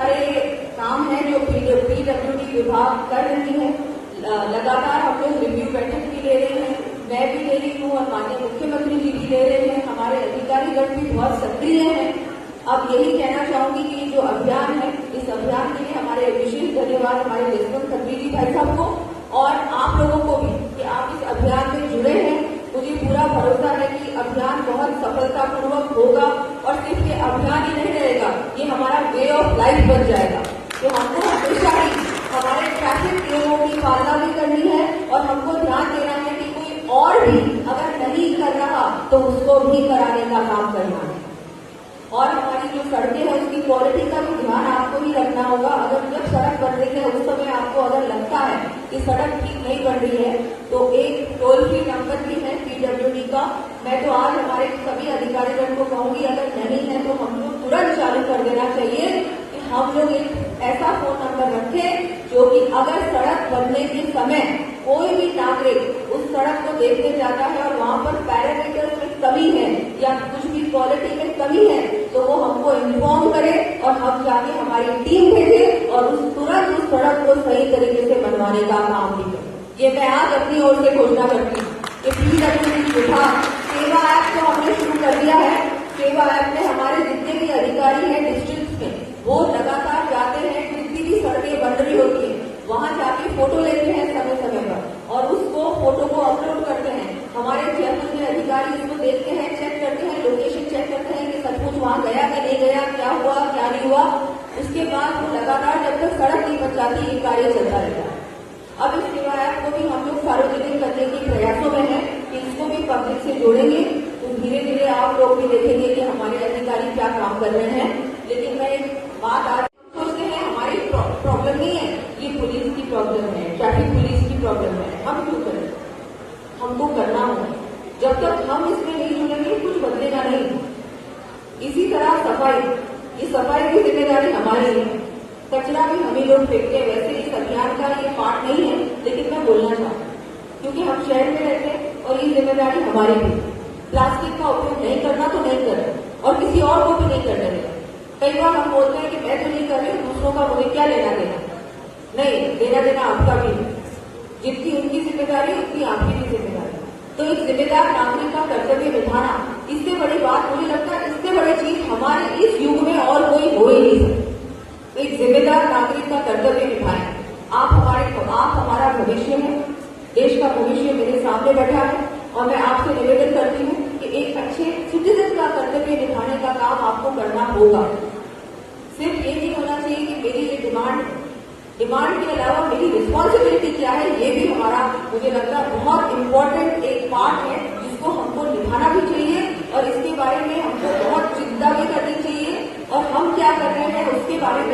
सारे काम है जो पीडब्ल्यूडी विभाग कर रही है। लगातार हम लोग रिव्यू बैठक भी ले रहे हैं, मैं भी ले रही हूँ और माननीय मुख्यमंत्री जी भी ले रहे हैं। हमारे अधिकारीगण भी बहुत सक्रिय हैं। अब यही कहना चाहूंगी कि जो अभियान है, इस अभियान के लिए हमारे विशेष धन्यवाद हमारे जसवंत खत्री जी भाई साहब को और आप लोगों को भी कि आप इस अभियान में जुड़े हैं। मुझे पूरा भरोसा है कि अभियान बहुत सफलतापूर्वक होगा और सिर्फ ये अभियान ही नहीं रहेगा, ये हमारा वे ऑफ लाइफ बन जाएगा। तो हमको हमेशा ही हमारे ट्रैफिक नियमों की पालना भी करनी है और हमको ध्यान देना है कि कोई और भी अगर नहीं कर रहा तो उसको भी कराने का काम करना है। और हमारी जो सड़कें हैं उसकी क्वालिटी का भी ध्यान आपको ही रखना होगा। अगर जब सड़क बन रही है उस समय आपको अगर लगता है कि सड़क ठीक नहीं बन रही है तो एक टोल फ्री नंबर भी है पीडब्ल्यूडी का। मैं तो आज हमारे सभी अधिकारीगण को कहूंगी अगर नहीं है तो हम लोग तुरंत चालू कर देना चाहिए कि हम लोग एक ऐसा फोन नंबर रखें जो कि अगर सड़क बनने के समय कोई भी नागरिक उस सड़क को देखने जाता है और वहां पर पैरामीटर्स में कमी है या कुछ भी क्वालिटी में कमी है तो वो हमको इन्फॉर्म करे और हम जाके हमारी टीम भेजे और तुरंत उस सड़क को सही तरीके से बनवाने का काम भी करें। ये मैं आज अपनी ओर से घोषणा करती हूँ कि पीडब्ल्यूडी विभाग सेवा ऐप तो हमने शुरू कर दिया है। सेवा ऐप में हमारे जितने भी अधिकारी हैं डिस्ट्रिक्ट में वो लगातार जाते हैं, जितनी भी सड़कें बन रही होती है वहां जाके फोटो लेते हैं समय समय पर और उसको फोटो को अपलोड करते हैं। हमारे चेयरमैन में अधिकारी उसको देखते हैं, चेक करते हैं, लोकेशन चेक करते हैं कि सचमुच वहां गया कि नहीं गया, क्या हुआ क्या नहीं हुआ। उसके बाद वो लगातार जब तक सड़क नहीं बन जाती ये कार्य चलता रहता है। अब इस सेवा ऐप को भी हम लोग सार्वजनिक करने के प्रयासों में है कि इसको भी पब्लिक से जोड़ेंगे तो धीरे धीरे आप लोग भी देखेंगे कि हमारे अधिकारी क्या काम कर रहे हैं। लेकिन मैं एक बात आज सोचते हैं हमारी प्रॉब्लम नहीं है, ये पुलिस की प्रॉब्लम है, ट्रैफिक पुलिस की प्रॉब्लम है। हम क्यों करें, हमको करना होगा। जब तक हम इसमें नहीं जुड़ेंगे कुछ बदलेगा नहीं। इसी तरह सफाई, ये सफाई की जिम्मेदारी हमारी है, कचरा भी हम ही लोग फेंकते हैं। वैसे इस अभियान का ये पार्ट नहीं है लेकिन मैं बोलना चाहूँ क्योंकि हम शहर में रहते हैं और ये जिम्मेदारी हमारी भी। प्लास्टिक का उपयोग नहीं करना तो नहीं करें और किसी और को भी नहीं करने देना। कई बार हम बोलते हैं कि मैं तो नहीं कर रही हूँ, दूसरों का मुझे क्या लेना देना। नहीं, लेना देना आपका भी है। जितनी उनकी जिम्मेदारी उतनी आपकी भी जिम्मेदारी। तो एक जिम्मेदार नागरिक का कर्तव्य निभाना, इससे बड़ी बात मुझे लगता है, इससे बड़ी चीज हमारे इस युग में और कोई हो ही नहीं सकती। तो एक जिम्मेदार नागरिक का कर्तव्य निभाएं। आप हमारा भविष्य है, देश का भविष्य मेरे सामने बैठा है और मैं आपसे निवेदन करती हूँ कि एक अच्छे सिटीजन का कर्तव्य निभाने का काम आपको करना होगा। सिर्फ ये नहीं होना चाहिए कि मेरी ये डिमांड के अलावा मेरी रिस्पॉन्सिबिलिटी क्या है, ये भी हमारा मुझे लगता है बहुत इम्पोर्टेंट एक पार्ट है जिसको हमको निभाना भी चाहिए और इसके बारे में हमको बहुत चिंता भी करनी चाहिए और हम क्या कर रहे हैं उसके बारे में